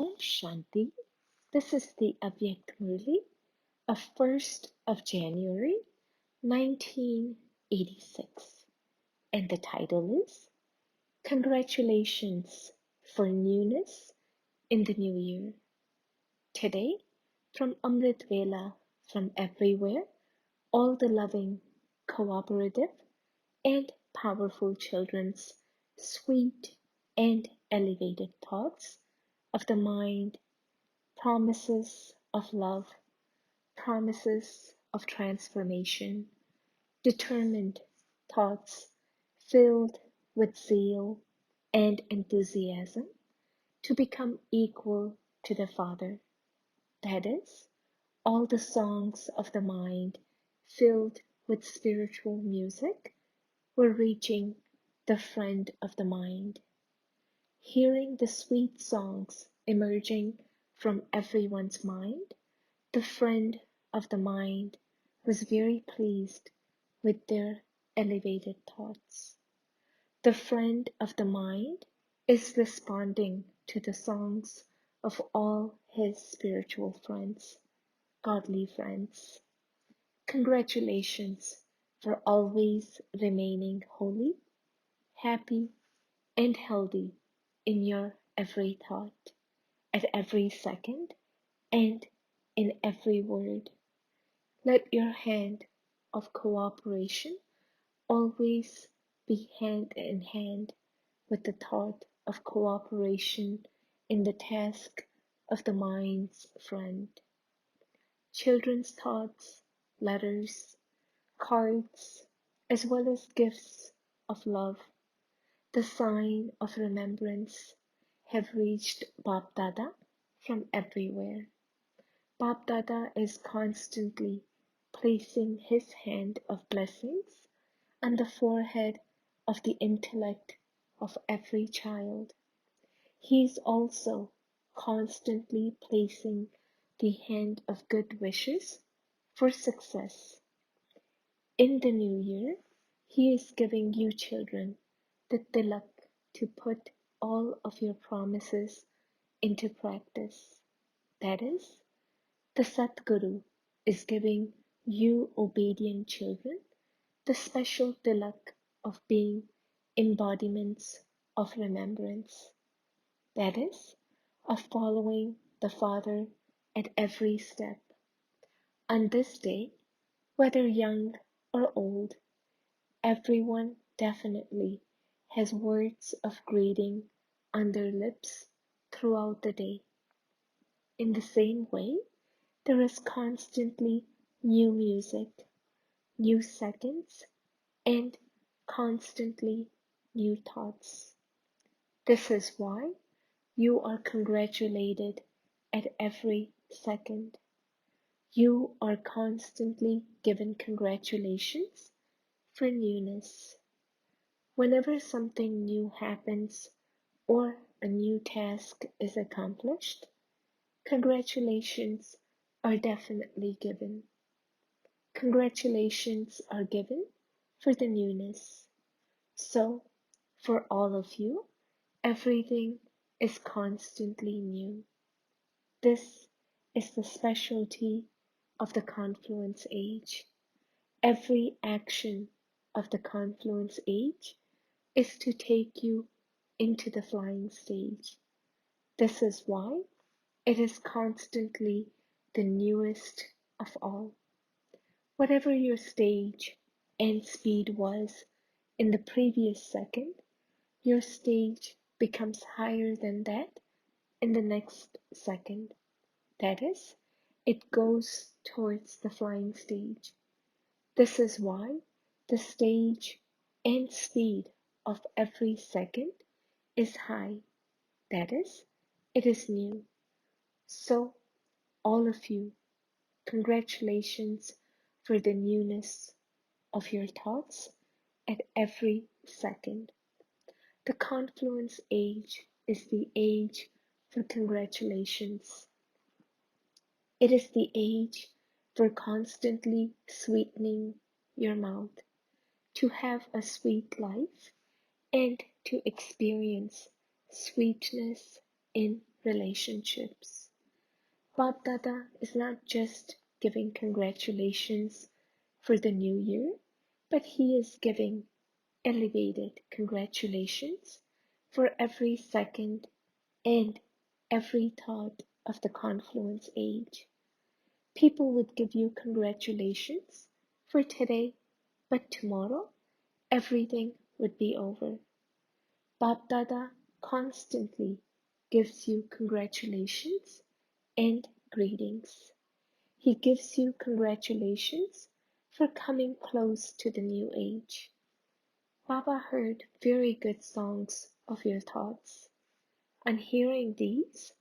Om Shanti. This is the Avyakt Murli of 1st of January 1986, and the title is Congratulations for Newness in the New Year. Today, from Amrit Vela, from everywhere, all the loving, cooperative, and powerful children's sweet and elevated thoughts of the mind, promises of love, promises of transformation, determined thoughts filled with zeal and enthusiasm to become equal to the Father. That is, all the songs of the mind filled with spiritual music were reaching the friend of the mind. Hearing the sweet songs emerging from everyone's mind, the friend of the mind was very pleased with their elevated thoughts. The friend of the mind is responding to the songs of all his spiritual friends, godly friends. Congratulations for always remaining holy, happy, and healthy in your every thought, at every second, and in every word. Let your hand of cooperation always be hand in hand with the thought of cooperation in the task of the mind's friend. Children's thoughts, letters, cards, as well as gifts of love, the sign of remembrance, have reached Bap Dada from everywhere. Bap Dada is constantly placing his hand of blessings on the forehead of the intellect of every child. He is also constantly placing the hand of good wishes for success. In the new year, he is giving you children the tilak to put all of your promises into practice. That is, the Satguru is giving you obedient children the special tilak of being embodiments of remembrance. That is, of following the Father at every step. On this day, whether young or old, everyone definitely has words of greeting on their lips throughout the day. In the same way, there is constantly new music, new seconds, and constantly new thoughts. This is why you are congratulated at every second. You are constantly given congratulations for newness. Whenever something new happens or a new task is accomplished, congratulations are definitely given. Congratulations are given for the newness. So, for all of you, everything is constantly new. This is the specialty of the confluence age. Every action of the confluence age is to take you into the flying stage. This is why it is constantly the newest of all. Whatever your stage and speed was in the previous second, your stage becomes higher than that in the next second. That is, it goes towards the flying stage. This is why the stage and speed of every second is high. That is, it is new. So, all of you, congratulations for the newness of your thoughts at every second. The confluence age is the age for congratulations. It is the age for constantly sweetening your mouth, to have a sweet life and to experience sweetness in relationships. Bab Dada is not just giving congratulations for the new year, but he is giving elevated congratulations for every second and every thought of the confluence age. People would give you congratulations for today, but tomorrow everything would be over. Bab Dada constantly gives you congratulations and greetings. He gives you congratulations for coming close to the new age. Baba heard very good songs of your thoughts. On hearing these,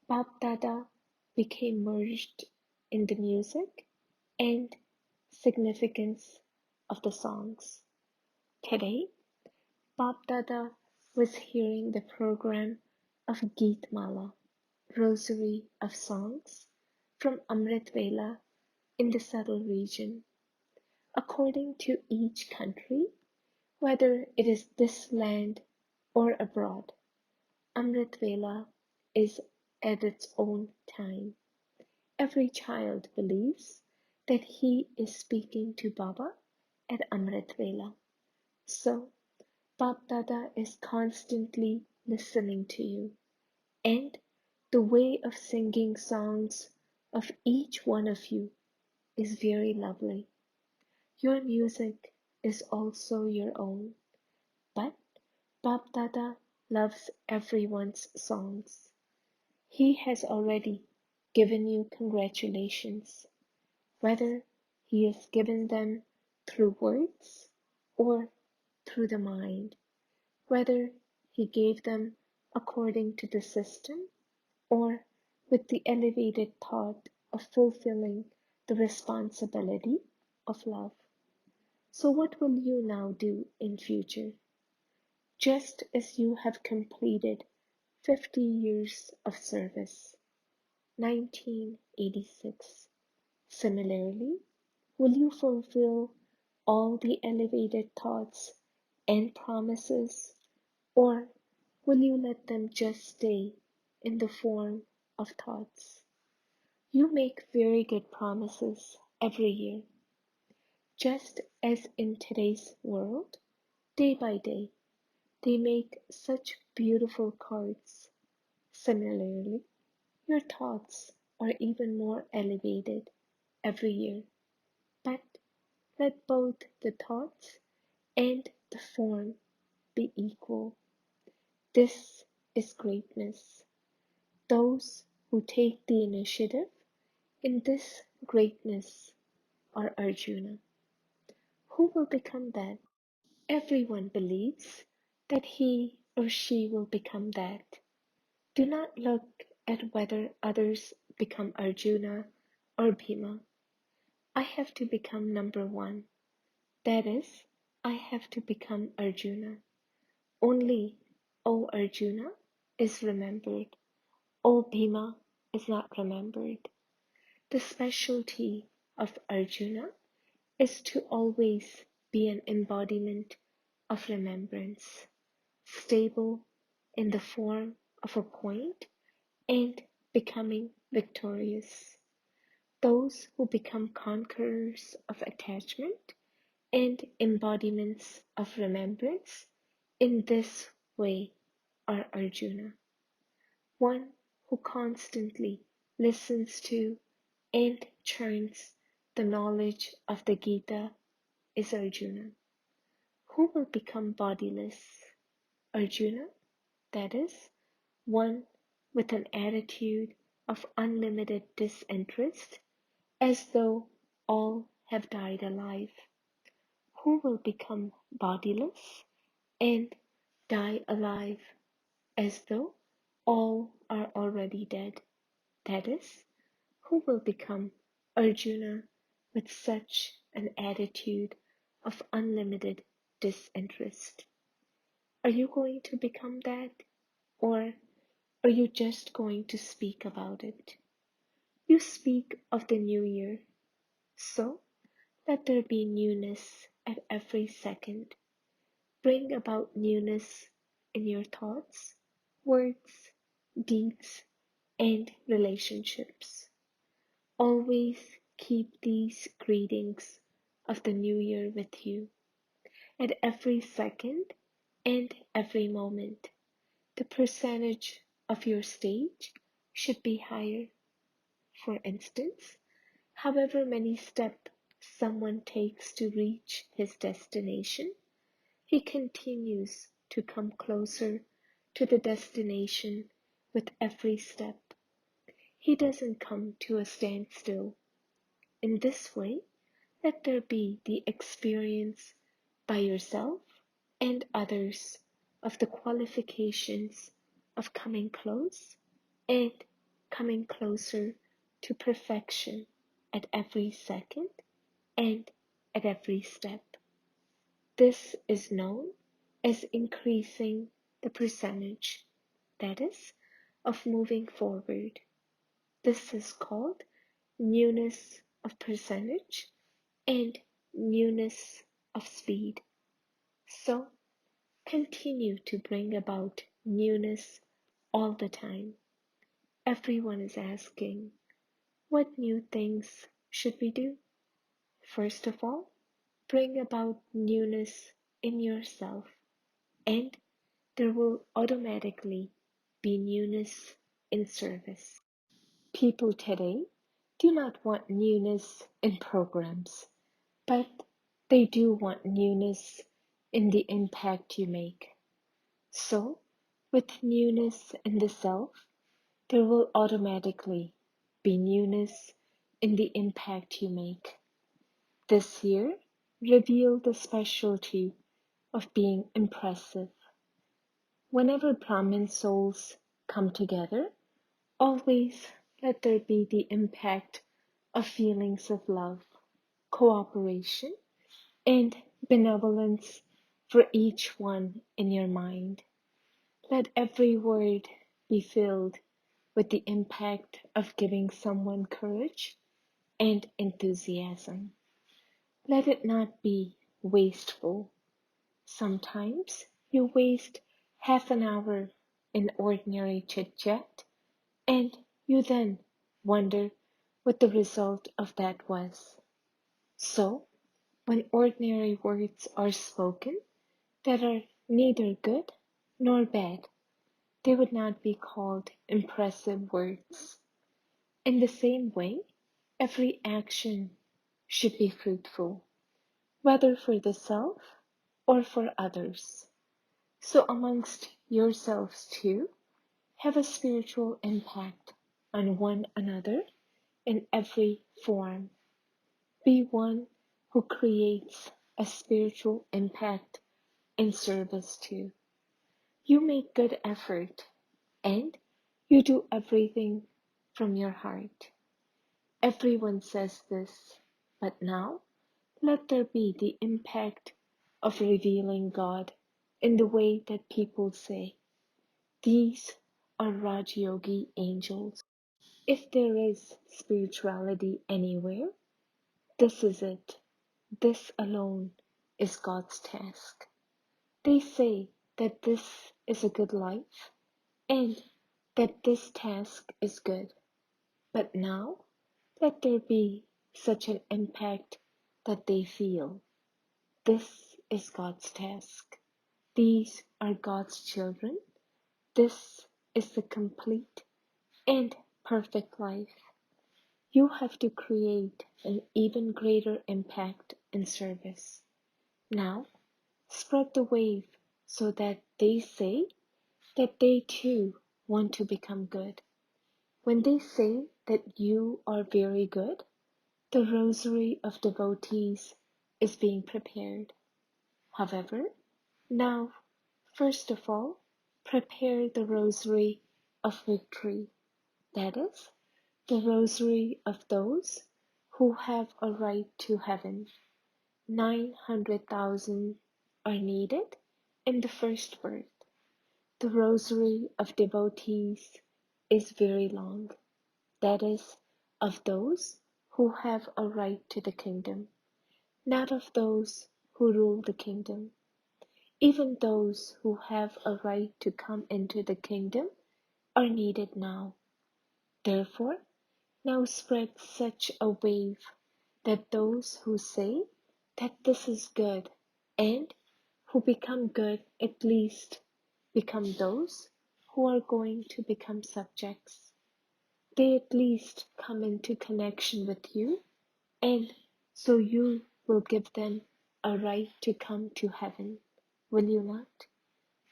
Bab Dada became merged in the music and significance of the songs. Today, Bab Dada was hearing the program of Geet Mala, Rosary of Songs, from Amrit Vela in the subtle region. According to each country, whether it is this land or abroad, Amrit Vela is at its own time. Every child believes that he is speaking to Baba at Amrit Vela. So, Bab Dada is constantly listening to you, and the way of singing songs of each one of you is very lovely. Your music is also your own, but Bab Dada loves everyone's songs. He has already given you congratulations, whether he has given them through words or through the mind, whether he gave them according to the system or with the elevated thought of fulfilling the responsibility of love. So what will you now do in future? Just as you have completed 50 years of service, 1986. Similarly, will you fulfill all the elevated thoughts and promises, or will you let them just stay in the form of thoughts? You make very good promises every year, just as in today's world, day by day, they make such beautiful cards. Similarly, your thoughts are even more elevated every year, but let both the thoughts and the form be equal. This is greatness. Those who take the initiative in this greatness are Arjuna. Who will become that? Everyone believes that he or she will become that. Do not look at whether others become Arjuna or Bhima. I have to become number one. That is, I have to become Arjuna. Only O Arjuna is remembered. O Bhima is not remembered. The specialty of Arjuna is to always be an embodiment of remembrance, stable in the form of a point and becoming victorious. Those who become conquerors of attachment and embodiments of remembrance in this way are Arjuna. One who constantly listens to and churns the knowledge of the Gita is Arjuna. Who will become bodiless? Arjuna, that is, one with an attitude of unlimited disinterest, as though all have died alive. Who will become bodiless and die alive, as though all are already dead? That is, who will become Arjuna with such an attitude of unlimited disinterest? Are you going to become that, or are you just going to speak about it? You speak of the new year, so let there be newness at every second. Bring about newness in your thoughts, words, deeds, and relationships. Always keep these greetings of the new year with you at every second and every moment. The percentage of your stage should be higher. For instance, however many steps someone takes to reach his destination, he continues to come closer to the destination with every step. He doesn't come to a standstill. In this way, let there be the experience by yourself and others of the qualifications of coming close and coming closer to perfection at every second and at every step. This is known as increasing the percentage, that is, of moving forward. This is called newness of percentage and newness of speed. So continue to bring about newness all the time. Everyone is asking, what new things should we do? First of all, bring about newness in yourself, and there will automatically be newness in service. People today do not want newness in programs, but they do want newness in the impact you make. So, with newness in the self, there will automatically be newness in the impact you make. This year, reveal the specialty of being impressive. Whenever Brahmin souls come together, always let there be the impact of feelings of love, cooperation, and benevolence for each one in your mind. Let every word be filled with the impact of giving someone courage and enthusiasm. Let it not be wasteful. Sometimes you waste half an hour in ordinary chit-chat, and you then wonder what the result of that was. So, when ordinary words are spoken that are neither good nor bad, they would not be called impressive words. In the same way, every action should be fruitful, whether for the self or for others. So amongst yourselves too, have a spiritual impact on one another in every form. Be one who creates a spiritual impact in service too. You make good effort and you do everything from your heart. Everyone says this, but now let there be the impact of revealing God in the way that people say, these are Raj Yogi angels. If there is spirituality anywhere, this is it. This alone is God's task. They say that this is a good life and that this task is good. But now let there be such an impact that they feel. This is God's task. These are God's children. This is the complete and perfect life. You have to create an even greater impact in service. Now, spread the wave so that they say that they too want to become good. When they say that you are very good, the rosary of devotees is being prepared. However, now, first of all, prepare the rosary of victory, that is, the rosary of those who have a right to heaven. 900,000 are needed in the first birth. The rosary of devotees is very long, that is, of those who have a right to the kingdom, not of those who rule the kingdom. Even those who have a right to come into the kingdom are needed now. Therefore, now spread such a wave that those who say that this is good and who become good at least become those who are going to become subjects. They at least come into connection with you, and so you will give them a right to come to heaven, will you not?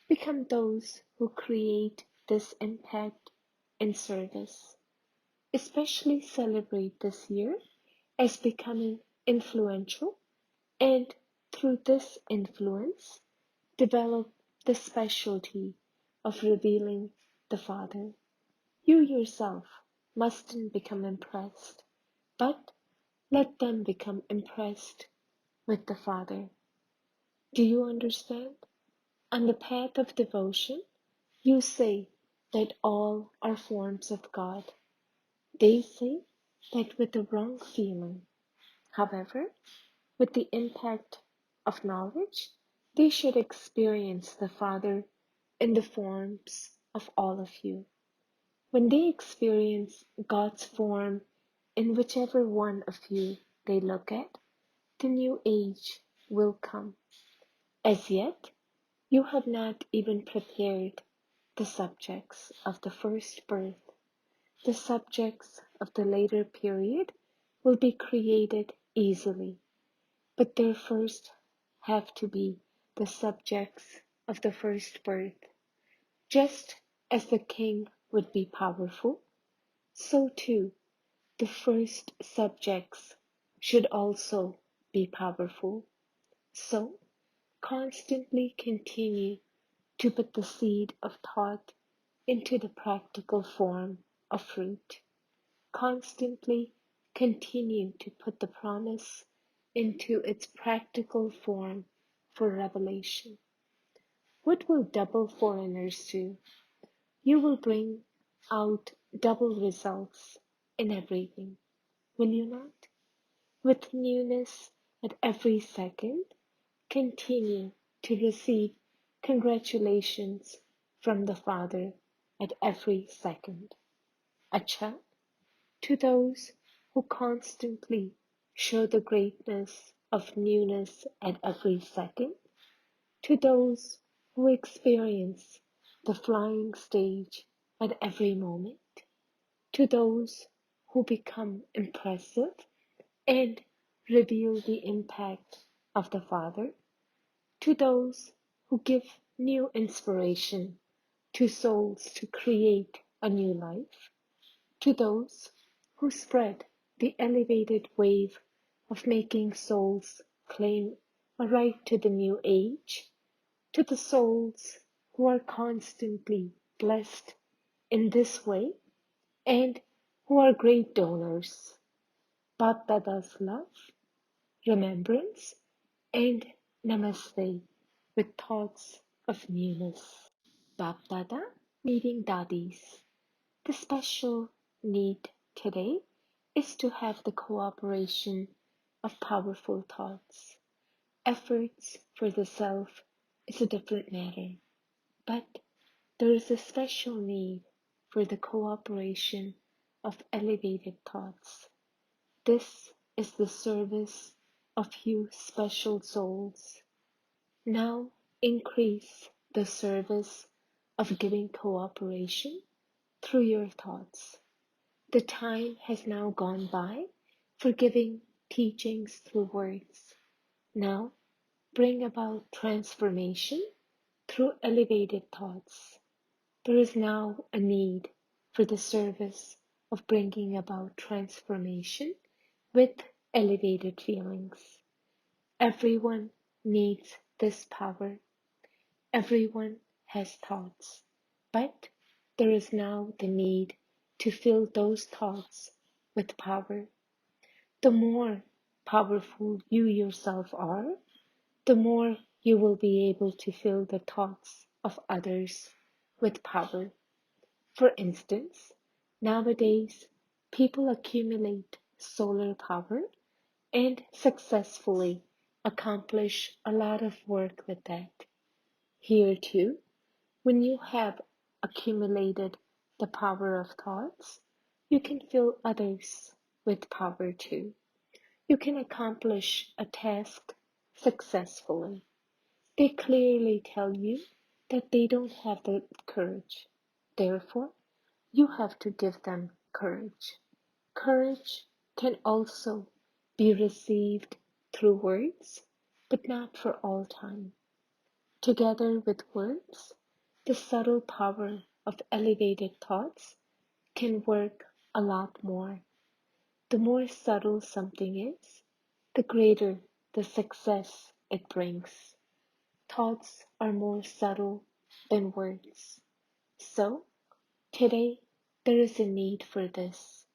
Become those who create this impact in service. Especially celebrate this year as becoming influential, and through this influence, develop the specialty of revealing the Father. You yourself mustn't become impressed, but let them become impressed with the Father. Do you understand? On the path of devotion, you say that all are forms of God. They say that with the wrong feeling. However, with the impact of knowledge, they should experience the Father in the forms of all of you. When they experience God's form in whichever one of you they look at, the new age will come. As yet, you have not even prepared the subjects of the first birth. The subjects of the later period will be created easily, but there first have to be the subjects of the first birth. Just as the king would be powerful, so too the first subjects should also be powerful. So constantly continue to put the seed of thought into the practical form of fruit. Constantly continue to put the promise into its practical form for revelation. What will double foreigners do? You will bring out double results in everything, will you not? With newness at every second, continue to receive congratulations from the Father at every second. Acha, to those who constantly show the greatness of newness at every second, to those who experience the flying stage at every moment, to those who become impressive and reveal the impact of the Father, to those who give new inspiration to souls to create a new life, to those who spread the elevated wave of making souls claim a right to the new age, to the souls who are constantly blessed in this way and who are great donors. Bap Dada's love, remembrance, and namaste with thoughts of newness. Bap Dada meeting Dadis. The special need today is to have the cooperation of powerful thoughts. Efforts for the self is a different matter, but there is a special need for the cooperation of elevated thoughts. This is the service of you special souls. Now increase the service of giving cooperation through your thoughts. The time has now gone by for giving teachings through words. Now bring about transformation through elevated thoughts. There is now a need for the service of bringing about transformation with elevated feelings. Everyone needs this power. Everyone has thoughts, but there is now the need to fill those thoughts with power. The more powerful you yourself are, the more you will be able to fill the thoughts of others with power. For instance, nowadays people accumulate solar power and successfully accomplish a lot of work with that. Here too, when you have accumulated the power of thoughts, you can fill others with power too. You can accomplish a task successfully. They clearly tell you that they don't have the courage. Therefore, you have to give them courage. Courage can also be received through words, but not for all time. Together with words, the subtle power of elevated thoughts can work a lot more. The more subtle something is, the greater the success it brings. Thoughts are more subtle than words. So, today, there is a need for this.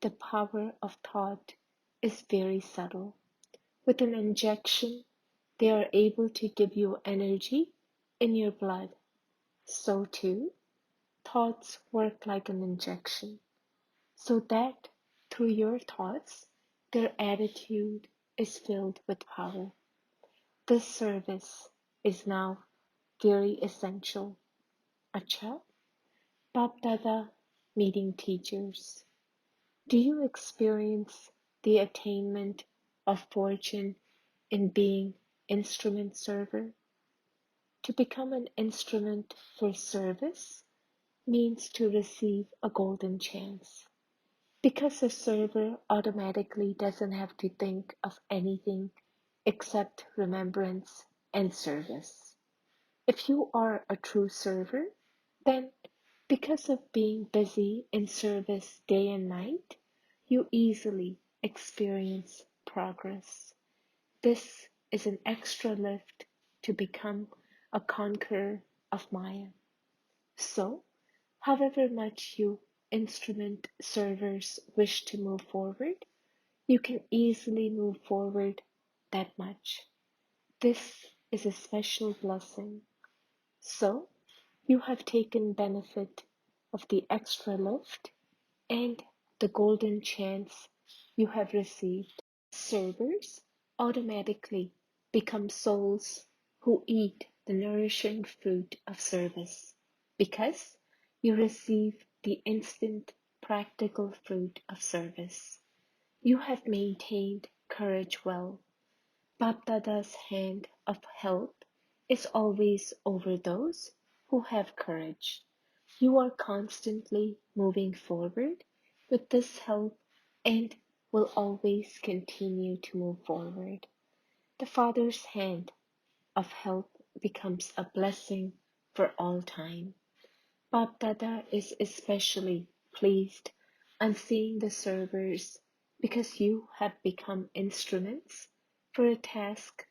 The power of thought is very subtle. With an injection, they are able to give you energy in your blood. So too, thoughts work like an injection, so that through your thoughts, their attitude is filled with power. This service is now very essential. Acha, Bap Dada meeting teachers. Do you experience the attainment of fortune in being instrument server? To become an instrument for service means to receive a golden chance. Because a server automatically doesn't have to think of anything except remembrance and service. If you are a true server, then because of being busy in service day and night, you easily experience progress. This is an extra lift to become a conqueror of Maya. So, however much you instrument servers wish to move forward, you can easily move forward that much. This is a special blessing. So, you have taken benefit of the extra lift and the golden chance you have received. Servers automatically become souls who eat the nourishing fruit of service because you receive the instant practical fruit of service. You have maintained courage well. Bapdada's hand of help is always over those who have courage. You are constantly moving forward with this help and will always continue to move forward. The Father's hand of help becomes a blessing for all time. Bapdada is especially pleased on seeing the servers because you have become instruments for a task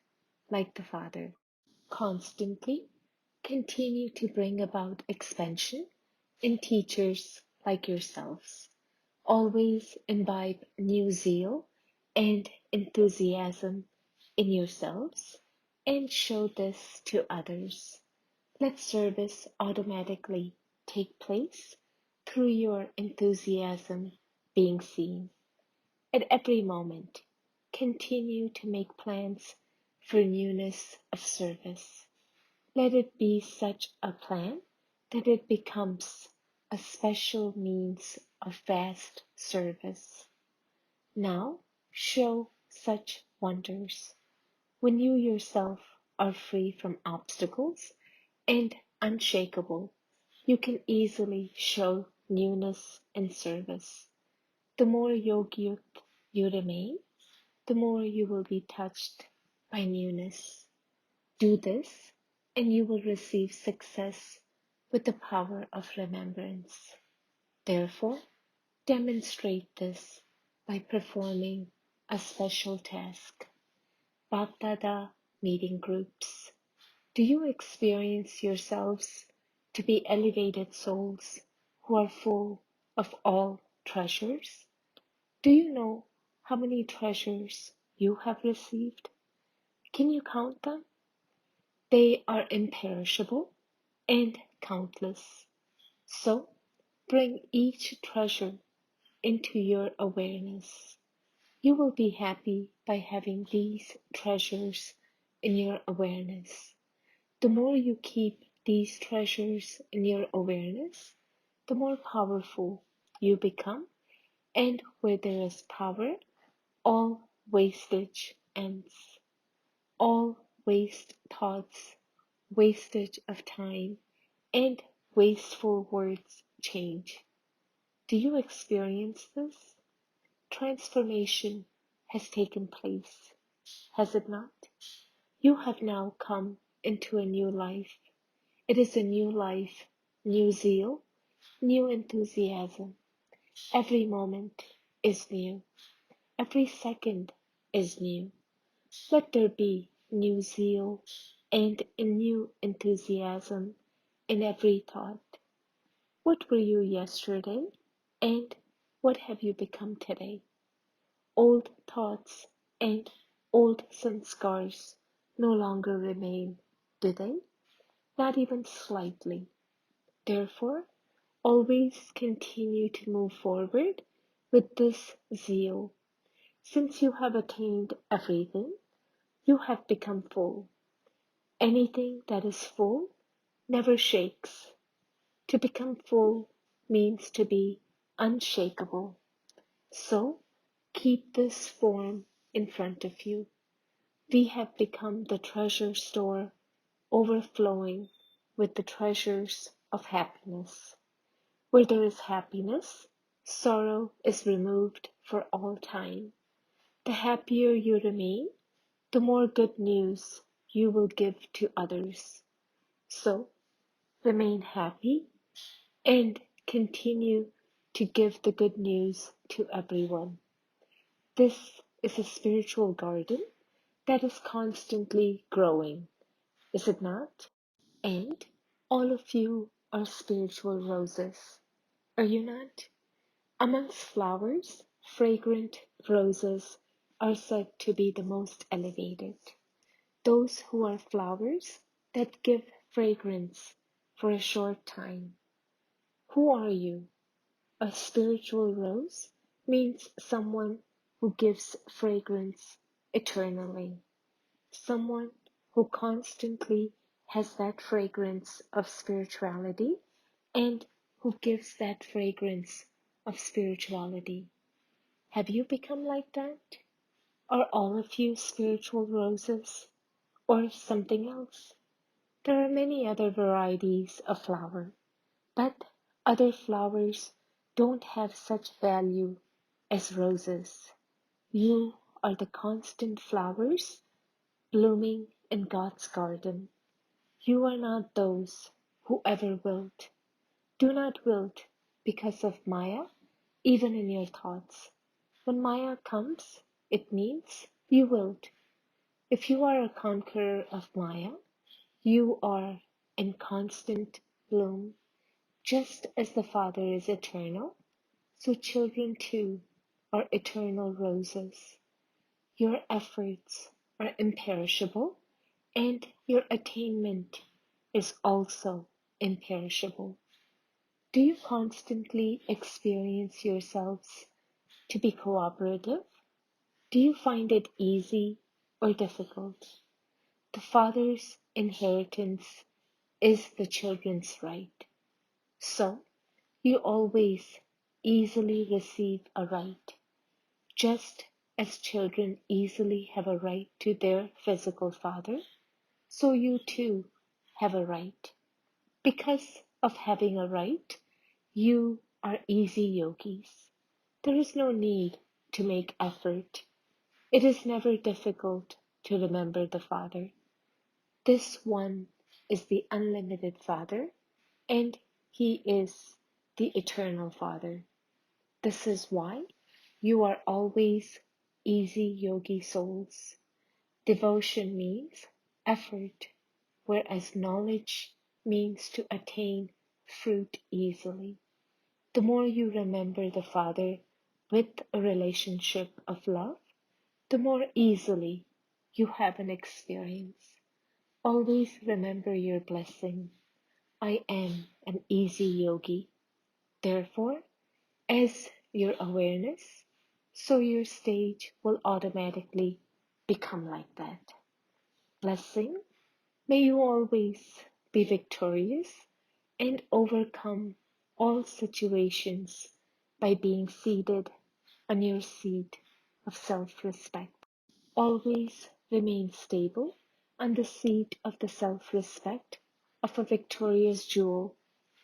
like the Father. Constantly continue to bring about expansion in teachers like yourselves. Always imbibe new zeal and enthusiasm in yourselves and show this to others. Let service automatically take place through your enthusiasm being seen. At every moment, continue to make plans for newness of service. Let it be such a plan that it becomes a special means of vast service. Now show such wonders. When you yourself are free from obstacles and unshakable, you can easily show newness in service. The more yogic you remain, the more you will be touched by newness. Do this, and you will receive success with the power of remembrance. Therefore, demonstrate this by performing a special task. Bapdada meeting groups. Do you experience yourselves to be elevated souls who are full of all treasures? Do you know how many treasures you have received? Can you count them? They are imperishable and countless. So bring each treasure into your awareness. You will be happy by having these treasures in your awareness. The more you keep these treasures in your awareness, the more powerful you become. And where there is power, all wastage ends. All waste thoughts, wastage of time, and wasteful words change. Do you experience this? Transformation has taken place, has it not? You have now come into a new life. It is a new life, new zeal, new enthusiasm. Every moment is new. Every second is new. Let there be new zeal and a new enthusiasm in every thought. What were you yesterday? And what have you become today? Old thoughts and old sanskars no longer remain, do they? Not even slightly. Therefore, always continue to move forward with this zeal. Since you have attained everything, you have become full. Anything that is full never shakes. To become full means to be unshakable. So keep this form in front of you. We have become the treasure store, overflowing with the treasures of happiness. Where there is happiness, sorrow is removed for all time. The happier you remain, the more good news you will give to others. So remain happy and continue to give the good news to everyone. This is a spiritual garden that is constantly growing, is it not? And all of you are spiritual roses, are you not? Amongst flowers, fragrant roses are said to be the most elevated. Those who are flowers that give fragrance for a short time. Who are you? A spiritual rose means someone who gives fragrance eternally, someone who constantly has that fragrance of spirituality and who gives that fragrance of spirituality. Have you become like that? Are all of you spiritual roses or something else? There are many other varieties of flower, but other flowers don't have such value as roses. You are the constant flowers blooming in God's garden. You are not those who ever wilt. Do not wilt because of Maya, even in your thoughts. When Maya comes, it means you wilt. If you are a conqueror of Maya, you are in constant bloom. Just as the Father is eternal, so children too are eternal roses. Your efforts are imperishable, and your attainment is also imperishable. Do you constantly experience yourselves to be cooperative? Do you find it easy or difficult? The Father's inheritance is the children's right. So, you always easily receive a right, just as children easily have a right to their physical father, so you too have a right. Because of having a right, you are easy yogis. There is no need to make effort. It is never difficult to remember the Father. This one is the unlimited Father, and He is the eternal Father. This is why you are always easy yogi souls. Devotion means effort, whereas knowledge means to attain fruit easily. The more you remember the Father with a relationship of love, the more easily you have an experience. Always remember your blessing. I am an easy yogi. Therefore, as your awareness, so your stage will automatically become like that. Blessing, may you always be victorious and overcome all situations by being seated on your seat of self-respect. Always remain stable on the seat of the self-respect of a victorious jewel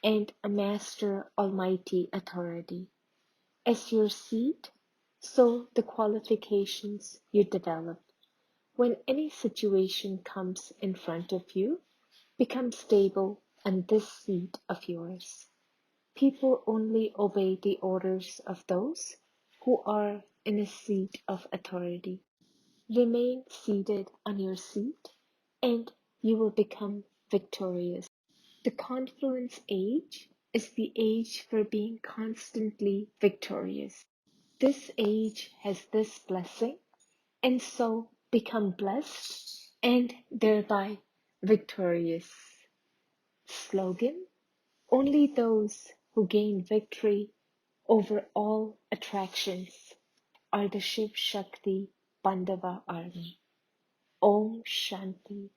and a master almighty authority. As your seat, so the qualifications you develop. When any situation comes in front of you, become stable on this seat of yours. People only obey the orders of those who are in a seat of authority. Remain seated on your seat and you will become victorious. The confluence age is the age for being constantly victorious. This age has this blessing and so become blessed and thereby victorious. Slogan: only those who gain victory over all attractions are the Shiv Shakti Pandava army. Om Shanti